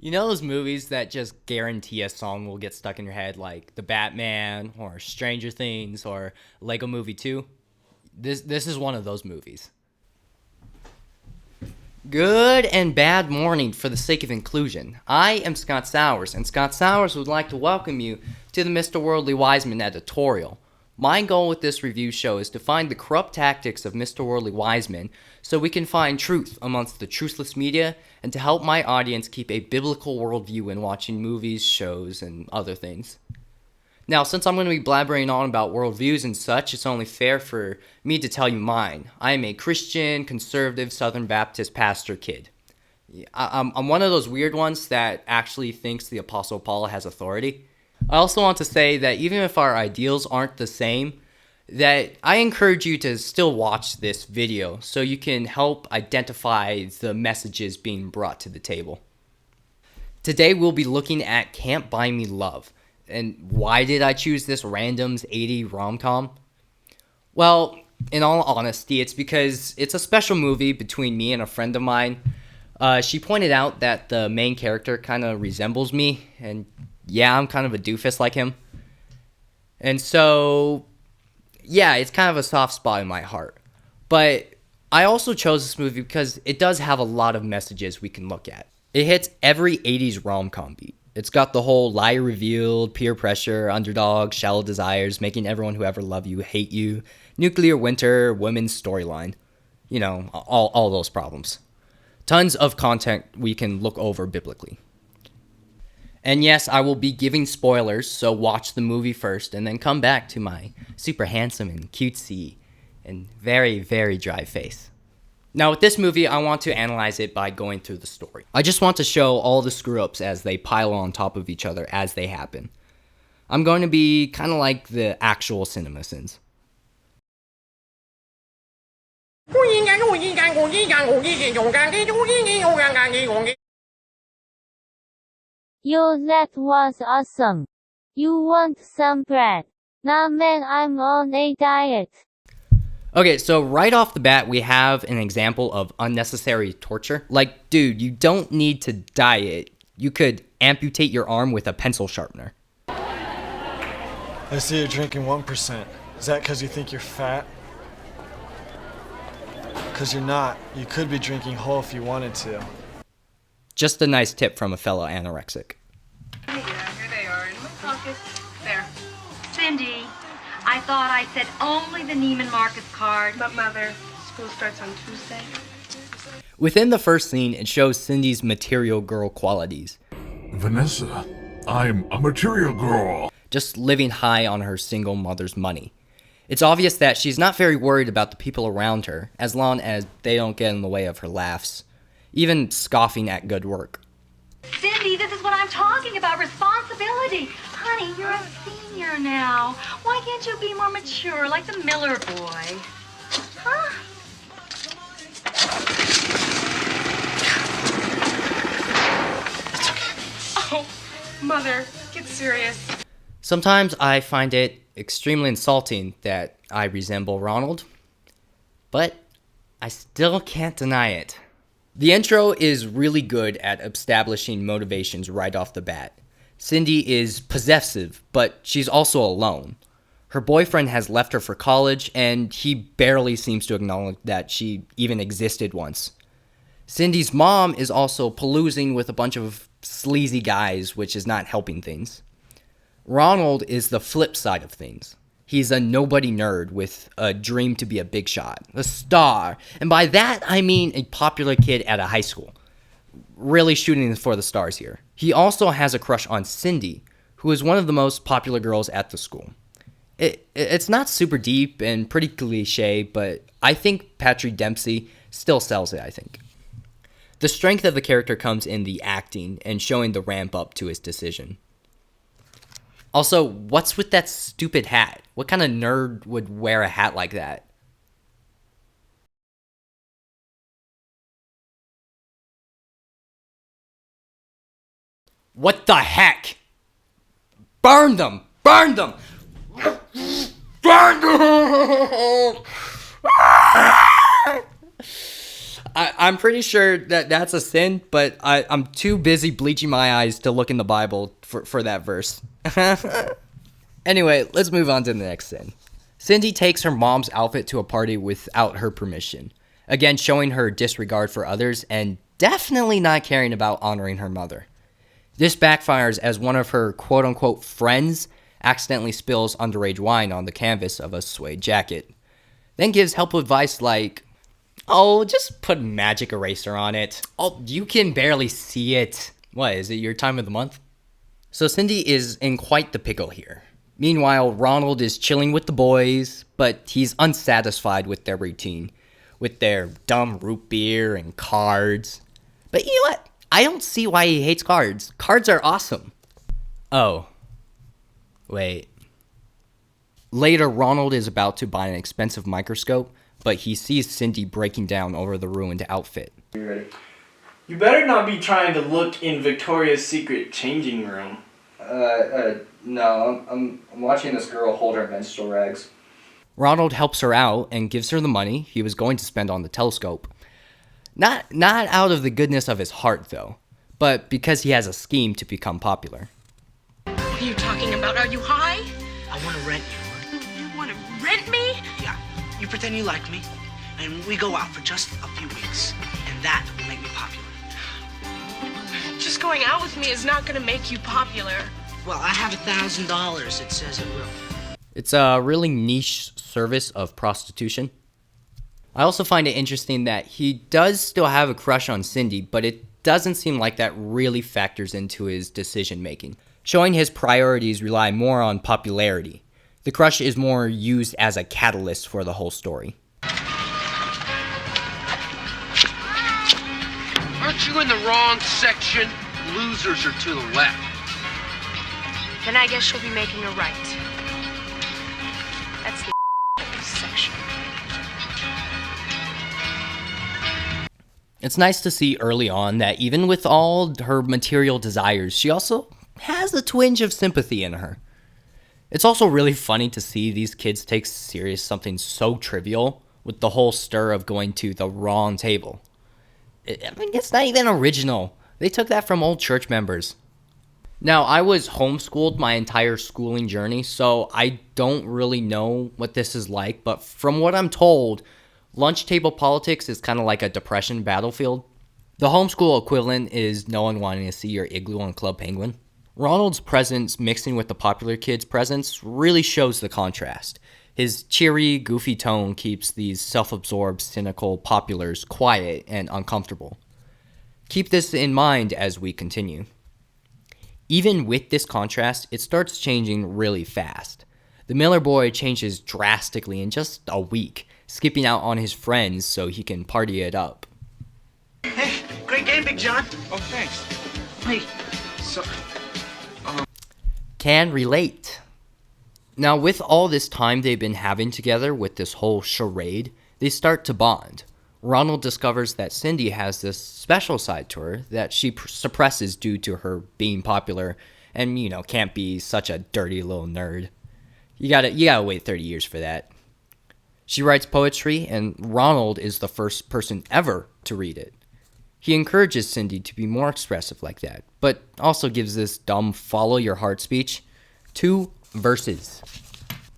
You know those movies that just guarantee a song will get stuck in your head, like The Batman or Stranger Things or Lego Movie 2? This is one of those movies. Good and bad morning for the sake of inclusion. I am Scott Sowers, and Scott Sowers would like to welcome you to the Mr. Worldly Wiseman editorial. My goal with this review show is to find the corrupt tactics of Mr. Worldly Wiseman so we can find truth amongst the truthless media and to help my audience keep a biblical worldview when watching movies, shows, and other things. Now, since I'm going to be blabbering on about worldviews and such, it's only fair for me to tell you mine. I am a Christian, conservative, Southern Baptist pastor kid. I'm one of those weird ones that actually thinks the Apostle Paul has authority. I also want to say that even if our ideals aren't the same, that I encourage you to still watch this video so you can help identify the messages being brought to the table. Today we'll be looking at Can't Buy Me Love. And why did I choose this randoms 80 rom-com? Well, in all honesty, it's because it's a special movie between me and a friend of mine. She pointed out that the main character kind of resembles me, and yeah, I'm kind of a doofus like him. And so, yeah, it's kind of a soft spot in my heart. But I also chose this movie because it does have a lot of messages we can look at. It hits every 80s rom-com beat. It's got the whole lie revealed, peer pressure, underdog, shallow desires, making everyone who ever loved you hate you, nuclear winter, women's storyline. You know, all those problems. Tons of content we can look over biblically. And yes, I will be giving spoilers, so watch the movie first and then come back to my super handsome and cutesy and very, very dry face. Now with this movie, I want to analyze it by going through the story. I just want to show all the screw-ups as they pile on top of each other as they happen. I'm going to be kind of like the actual cinema sins. Yo, that was awesome. You want some bread? Nah man, I'm on a diet. Okay, so right off the bat, we have an example of unnecessary torture. Like, dude, you don't need to diet. You could amputate your arm with a pencil sharpener. I see you're drinking 1%. Is that because you think you're fat? Because you're not. You could be drinking whole if you wanted to. Just a nice tip from a fellow anorexic. Yeah, here they are in my pocket. There. Cindy, I thought I said only the Neiman Marcus card. But Mother, school starts on Tuesday. Within the first scene, it shows Cindy's material girl qualities. Vanessa, I'm a material girl. Just living high on her single mother's money. It's obvious that she's not very worried about the people around her, as long as they don't get in the way of her laughs. Even scoffing at good work. Cindy, this is what I'm talking about, responsibility. Honey, you're a senior now. Why can't you be more mature like the Miller boy? Huh? Oh, Mother, get serious. Sometimes I find it extremely insulting that I resemble Ronald, but I still can't deny it. The intro is really good at establishing motivations right off the bat. Cindy is possessive, but she's also alone. Her boyfriend has left her for college, and he barely seems to acknowledge that she even existed once. Cindy's mom is also paloozing with a bunch of sleazy guys, which is not helping things. Ronald is the flip side of things. He's a nobody nerd with a dream to be a big shot, a star. And by that, I mean a popular kid at a high school. Really shooting for the stars here. He also has a crush on Cindy, who is one of the most popular girls at the school. It's not super deep and pretty cliche, but I think Patrick Dempsey still sells it, I think. The strength of the character comes in the acting and showing the ramp up to his decision. Also, what's with that stupid hat? What kind of nerd would wear a hat like that? What the heck? Burn them! Burn them! Burn them! I'm pretty sure that that's a sin, but I'm too busy bleaching my eyes to look in the Bible for that verse. Anyway, let's move on to the next sin. Cindy takes her mom's outfit to a party without her permission. Again, showing her disregard for others and definitely not caring about honoring her mother. This backfires as one of her quote-unquote friends accidentally spills underage wine on the canvas of a suede jacket. Then gives helpful advice like, oh, just put magic eraser on it. Oh, you can barely see it. What, is it your time of the month? So Cindy is in quite the pickle here. Meanwhile, Ronald is chilling with the boys, but he's unsatisfied with their routine, with their dumb root beer and cards. But you know what? I don't see why he hates cards. Cards are awesome. Oh. Wait. Later, Ronald is about to buy an expensive microscope, but he sees Cindy breaking down over the ruined outfit. You ready? You better not be trying to look in Victoria's Secret changing room. No, I'm watching this girl hold her menstrual rags. Ronald helps her out and gives her the money he was going to spend on the telescope. Not out of the goodness of his heart, though, but because he has a scheme to become popular. What are you talking about? Are you high? I want to rent you. You want to rent me? Yeah. You pretend you like me, and we go out for just a few weeks, and that will make me popular. Just going out with me is not going to make you popular. Well, I have $1,000. It says it will. It's a really niche service of prostitution. I also find it interesting that he does still have a crush on Cindy, but it doesn't seem like that really factors into his decision making, showing his priorities rely more on popularity. The crush is more used as a catalyst for the whole story. Aren't you in the wrong section? Losers are to the left. Then I guess you'll be making a right. That's the section. It's nice to see early on that even with all her material desires, she also has a twinge of sympathy in her. It's also really funny to see these kids take serious something so trivial with the whole stir of going to the wrong table. I mean, it's not even original. They took that from old church members. Now, I was homeschooled my entire schooling journey, so I don't really know what this is like, but from what I'm told, lunch table politics is kind of like a depression battlefield. The homeschool equivalent is no one wanting to see your igloo on Club Penguin. Ronald's presence mixing with the popular kids' presence really shows the contrast. His cheery, goofy tone keeps these self-absorbed, cynical populars quiet and uncomfortable. Keep this in mind as we continue. Even with this contrast, it starts changing really fast. The Miller boy changes drastically in just a week, skipping out on his friends so he can party it up. Hey, great game, Big John. Oh, thanks. Hey, so... Can relate. Now, with all this time they've been having together with this whole charade, they start to bond. Ronald discovers that Cindy has this special side to her that she suppresses due to her being popular and, can't be such a dirty little nerd. You gotta wait 30 years for that. She writes poetry, and Ronald is the first person ever to read it. He encourages Cindy to be more expressive like that, but also gives this dumb follow your heart speech. 2 verses.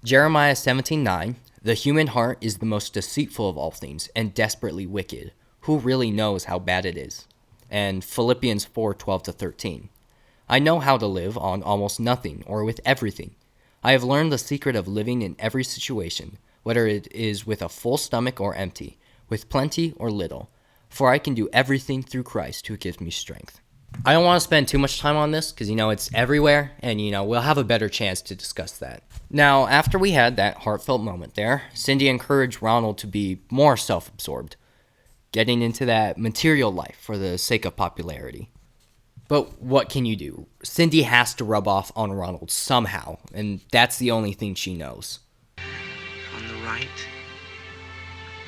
Jeremiah 17:9. The human heart is the most deceitful of all things and desperately wicked. Who really knows how bad it is? And Philippians 4:12-13. I know how to live on almost nothing or with everything. I have learned the secret of living in every situation, whether it is with a full stomach or empty, with plenty or little. For I can do everything through Christ who gives me strength. I don't want to spend too much time on this because, it's everywhere and, we'll have a better chance to discuss that. Now, after we had that heartfelt moment there, Cindy encouraged Ronald to be more self-absorbed, getting into that material life for the sake of popularity. But what can you do? Cindy has to rub off on Ronald somehow, and that's the only thing she knows. On the right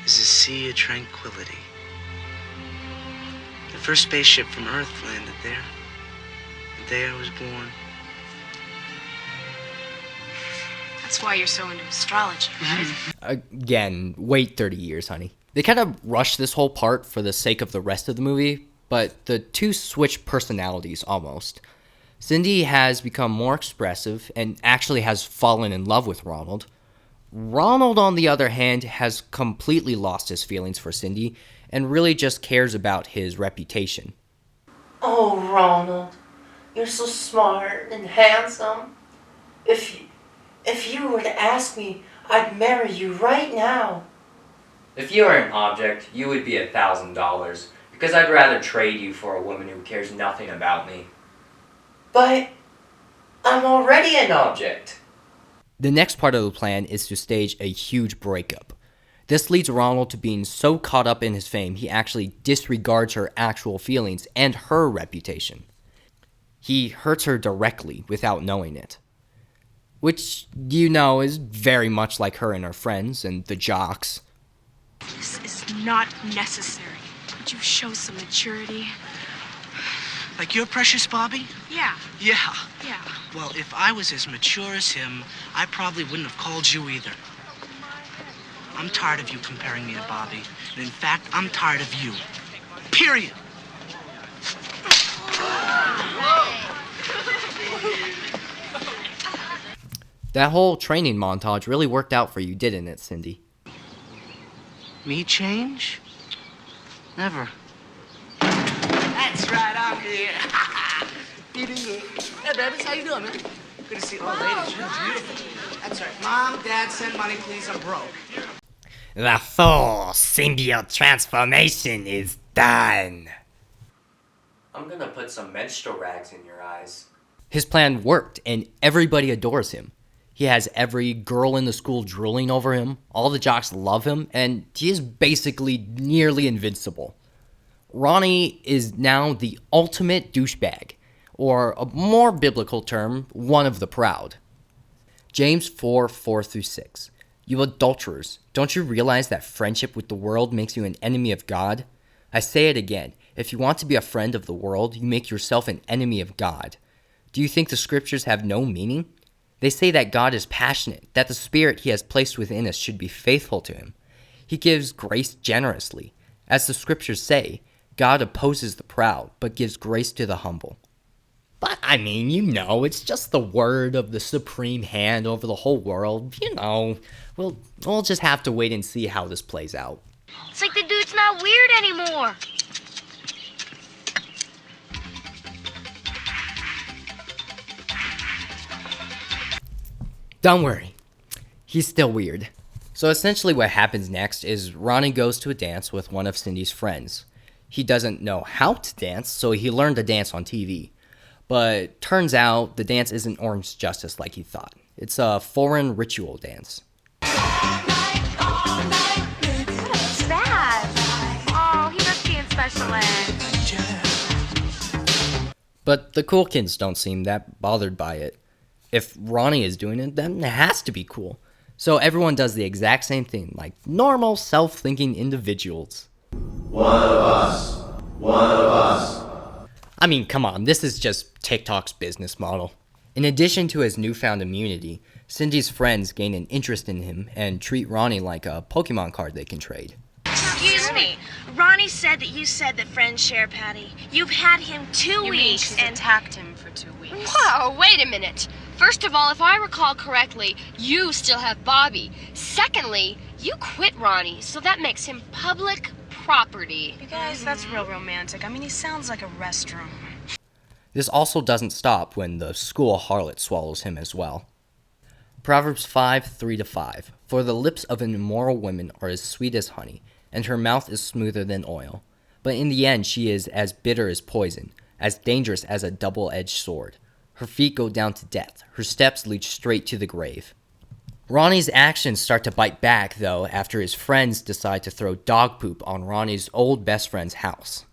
is a sea of tranquility. The first spaceship from Earth landed there, the day I was born. That's why you're so into astrology, right? Again, wait 30 years, honey. They kind of rush this whole part for the sake of the rest of the movie, but the two switch personalities almost. Cindy has become more expressive and actually has fallen in love with Ronald. Ronald, on the other hand, has completely lost his feelings for Cindy and really just cares about his reputation. Oh, Ronald, you're so smart and handsome. If you were to ask me, I'd marry you right now. If you were an object, you would be $1,000, because I'd rather trade you for a woman who cares nothing about me. But I'm already an object. The next part of the plan is to stage a huge breakup. This leads Ronald to being so caught up in his fame, he actually disregards her actual feelings and her reputation. He hurts her directly without knowing it. Which, is very much like her and her friends and the jocks. This is not necessary. Would you show some maturity? Like your precious Bobby? Yeah. Yeah. Yeah. Well, if I was as mature as him, I probably wouldn't have called you either. I'm tired of you comparing me to Bobby. And in fact, I'm tired of you. Period. That whole training montage really worked out for you, didn't it, Cindy? Me change? Never. That's right, I'm here. You doing good? Hey, babies, how you doing, man? Good to see all ladies. You're beautiful. That's right. Mom, Dad, send money, please. I'm broke. The full symbiote transformation is done. I'm gonna put some menstrual rags in your eyes. His plan worked, and everybody adores him. He has every girl in the school drooling over him, all the jocks love him, and he is basically nearly invincible. Ronnie is now the ultimate douchebag, or a more biblical term, one of the proud. James 4:4-6. You adulterers, don't you realize that friendship with the world makes you an enemy of God? I say it again, if you want to be a friend of the world, you make yourself an enemy of God. Do you think the scriptures have no meaning? They say that God is passionate, that the spirit he has placed within us should be faithful to him. He gives grace generously. As the scriptures say, God opposes the proud, but gives grace to the humble. But it's just the word of the supreme hand over the whole world. We'll just have to wait and see how this plays out. It's like the dude's not weird anymore. Don't worry, he's still weird. So essentially what happens next is Ronnie goes to a dance with one of Cindy's friends. He doesn't know how to dance, so he learned to dance on TV. But turns out the dance isn't Orange Justice like he thought. It's a foreign ritual dance. What's that? Oh, he must be in special ed. But the cool kids don't seem that bothered by it. If Ronnie is doing it, then it has to be cool. So everyone does the exact same thing, like normal, self-thinking individuals. One of us. One of us. Come on, this is just TikTok's business model. In addition to his newfound immunity, Cindy's friends gain an interest in him and treat Ronnie like a Pokemon card they can trade. Excuse me. Ronnie said that you said that friends share, Patty. You've had him 2 weeks and attacked him for 2 weeks. Whoa, wait a minute. First of all, if I recall correctly, you still have Bobby. Secondly, you quit Ronnie, so that makes him public property. You guys, that's real romantic. He sounds like a restroom. This also doesn't stop when the school harlot swallows him as well. Proverbs 5:3-5. For the lips of an immoral woman are as sweet as honey, and her mouth is smoother than oil. But in the end she is as bitter as poison, as dangerous as a double-edged sword. Her feet go down to death. Her steps lead straight to the grave. Ronnie's actions start to bite back, though, after his friends decide to throw dog poop on Ronnie's old best friend's house.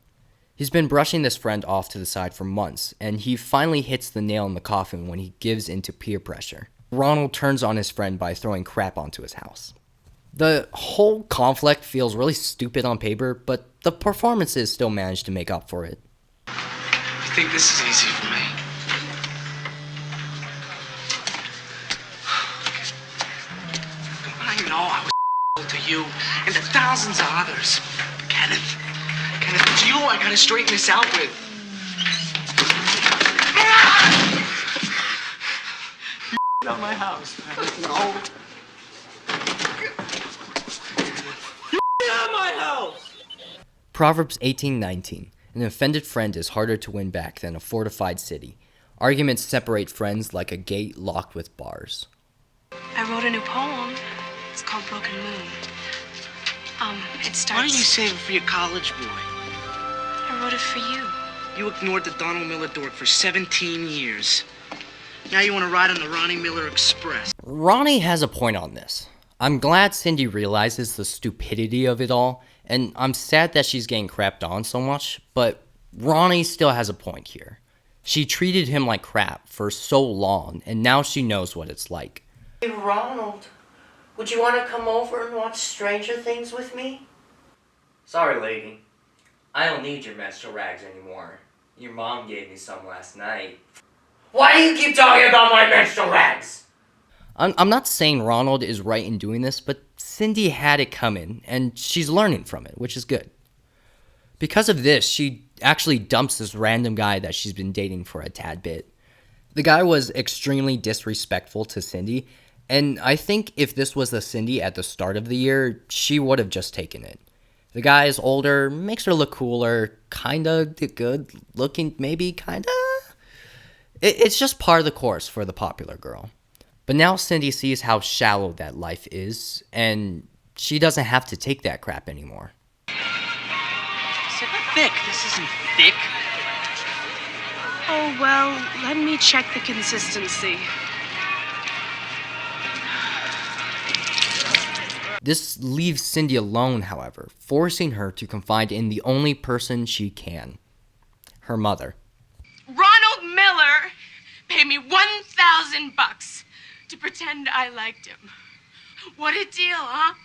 He's been brushing this friend off to the side for months, and he finally hits the nail in the coffin when he gives into peer pressure. Ronald turns on his friend by throwing crap onto his house. The whole conflict feels really stupid on paper, but the performances still manage to make up for it. You think this is easy for me? I know I was to you and the thousands of others. Kenneth, it's you I gotta straighten this out with. Out my house. No. Out my house. Proverbs 18:19. An offended friend is harder to win back than a fortified city. Arguments separate friends like a gate locked with bars. I wrote a new poem. It's called Broken Moon. It starts... Why don't you save it for your college boy? I wrote it for you. You ignored the Donald Miller dork for 17 years. Now you want to ride on the Ronnie Miller Express. Ronnie has a point on this. I'm glad Cindy realizes the stupidity of it all, and I'm sad that she's getting crapped on so much, but Ronnie still has a point here. She treated him like crap for so long, and now she knows what it's like. Hey, Ronald, would you want to come over and watch Stranger Things with me? Sorry, lady. I don't need your menstrual rags anymore. Your mom gave me some last night. Why do you keep talking about my menstrual rags? I'm not saying Ronald is right in doing this, but Cindy had it coming, and she's learning from it, which is good. Because of this, she actually dumps this random guy that she's been dating for a tad bit. The guy was extremely disrespectful to Cindy, and I think if this was the Cindy at the start of the year, she would have just taken it. The guy is older, makes her look cooler, kinda good looking, maybe, kinda. It's just part of the course for the popular girl. But now Cindy sees how shallow that life is, and she doesn't have to take that crap anymore. Is it thick? This isn't thick. Oh, well, let me check the consistency. This leaves Cindy alone, however, forcing her to confide in the only person she can, her mother. Ronald Miller paid me $1,000 to pretend I liked him. What a deal, huh?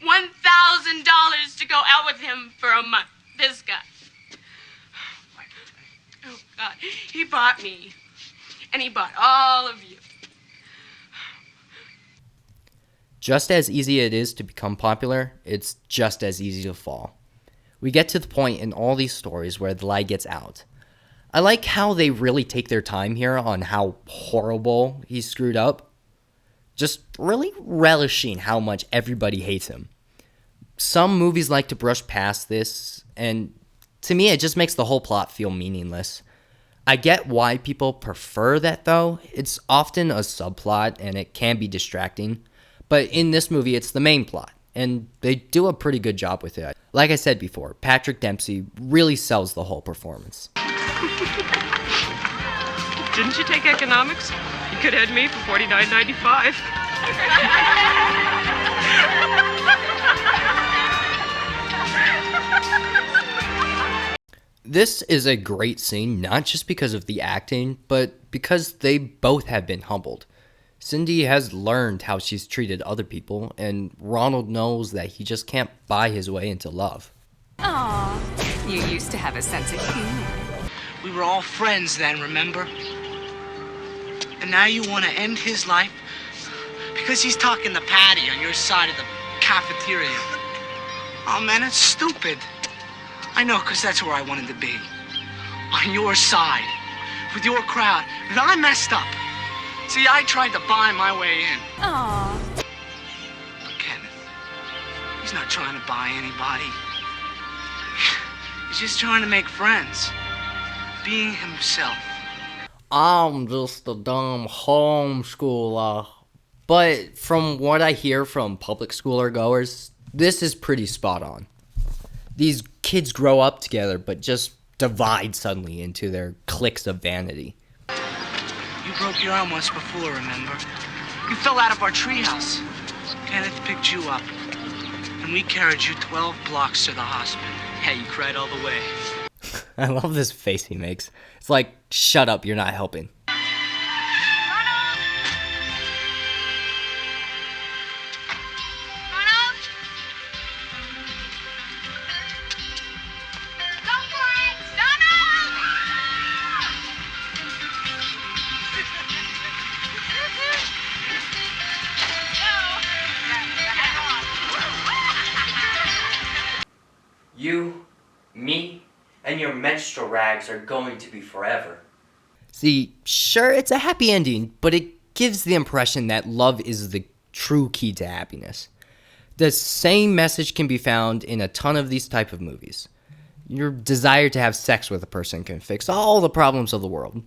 $1,000 to go out with him for a month. This guy. Oh, God. He bought me. And he bought all of you. Just as easy it is to become popular, it's just as easy to fall. We get to the point in all these stories where the lie gets out. I like how they really take their time here on how horrible he screwed up. Just really relishing how much everybody hates him. Some movies like to brush past this, and to me it just makes the whole plot feel meaningless. I get why people prefer that though. It's often a subplot and it can be distracting. But in this movie, it's the main plot, and they do a pretty good job with it. Like I said before, Patrick Dempsey really sells the whole performance. Didn't you take economics? You could have had me for $49.95. This is a great scene, not just because of the acting, but because they both have been humbled. Cindy has learned how she's treated other people, and Ronald knows that he just can't buy his way into love. Aw, you used to have a sense of humor. We were all friends then, remember? And now you want to end his life because he's talking to Patty on your side of the cafeteria. Oh, man, it's stupid. I know, because that's where I wanted to be. On your side, with your crowd. But I messed up. See, I tried to buy my way in. Aw. But Kenneth, he's not trying to buy anybody. He's just trying to make friends. Being himself. I'm just a dumb homeschooler. But from what I hear from public schooler goers, this is pretty spot on. These kids grow up together, but just divide suddenly into their cliques of vanity. You broke your arm once before, remember? You fell out of our treehouse. Kenneth picked you up, and we carried you 12 blocks to the hospital. Yeah, you cried all the way. I love this face he makes. It's like, shut up, you're not helping. your menstrual rags are going to be forever. See, sure, it's a happy ending, but it gives the impression that love is the true key to happiness. The same message can be found in a ton of these type of movies. Your desire to have sex with a person can fix all the problems of the world.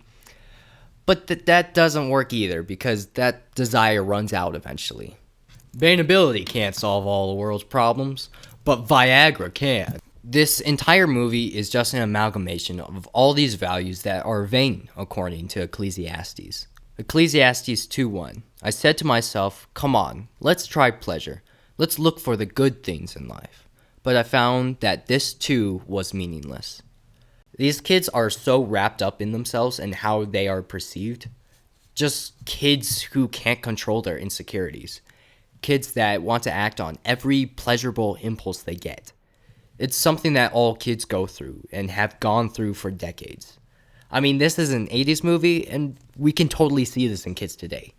But that doesn't work either, because that desire runs out eventually. Baneability can't solve all the world's problems, but Viagra can. This entire movie is just an amalgamation of all these values that are vain, according to Ecclesiastes. Ecclesiastes 2:1. I said to myself, come on, let's try pleasure. Let's look for the good things in life. But I found that this too was meaningless. These kids are so wrapped up in themselves and how they are perceived. Just kids who can't control their insecurities. Kids that want to act on every pleasurable impulse they get. It's something that all kids go through and have gone through for decades. I mean, this is an 80s movie, and we can totally see this in kids today.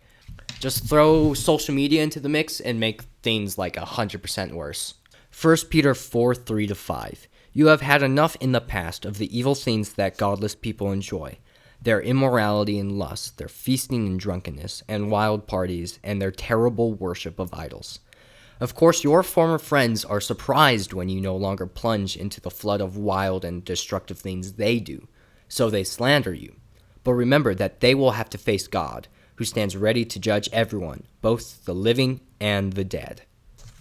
Just throw social media into the mix and make things like 100% worse. 1 Peter 4:3-5. You have had enough in the past of the evil things that godless people enjoy. Their immorality and lust, their feasting and drunkenness, and wild parties, and their terrible worship of idols. Of course, your former friends are surprised when you no longer plunge into the flood of wild and destructive things they do, so they slander you. But remember that they will have to face God, who stands ready to judge everyone, both the living and the dead.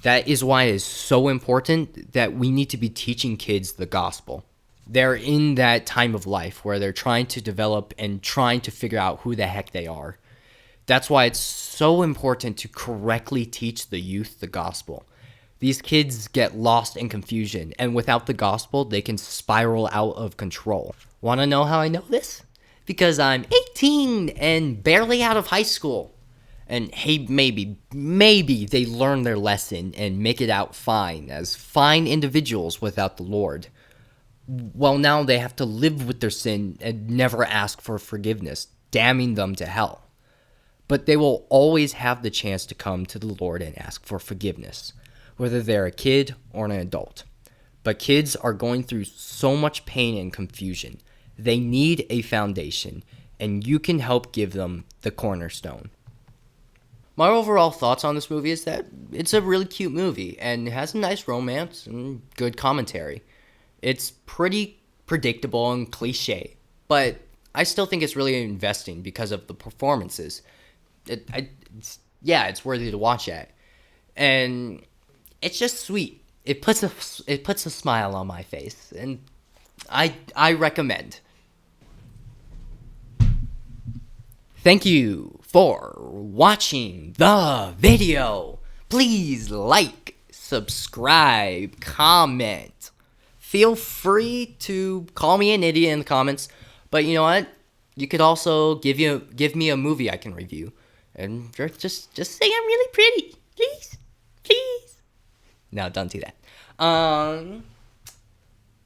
That is why it is so important that we need to be teaching kids the gospel. They're in that time of life where they're trying to develop and trying to figure out who the heck they are. That's why it's so important to correctly teach the youth the gospel. These kids get lost in confusion, and without the gospel, they can spiral out of control. Want to know how I know this? Because I'm 18 and barely out of high school. And hey, maybe they learn their lesson and make it out fine, as fine individuals without the Lord. Well, now they have to live with their sin and never ask for forgiveness, damning them to hell. But they will always have the chance to come to the Lord and ask for forgiveness, whether they're a kid or an adult. But kids are going through so much pain and confusion. They need a foundation, and you can help give them the cornerstone. My overall thoughts on this movie is that it's a really cute movie, and it has a nice romance and good commentary. It's pretty predictable and cliche, but I still think it's really investing because of the performances. It's worthy to watch at, and it's just sweet. It puts a smile on my face, and I recommend. Thank you for watching the video. Please like, subscribe, comment. Feel free to call me an idiot in the comments, but you know what? You could also give me a movie I can review. And just say I'm really pretty. Please. No, don't do that.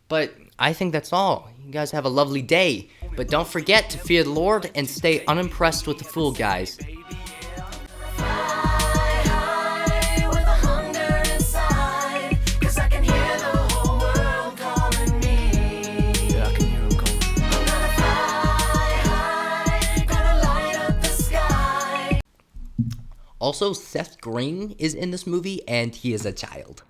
But I think that's all. You guys have a lovely day. But don't forget to fear the Lord and stay unimpressed with the fool, guys. Also, Seth Green is in this movie, and he is a child.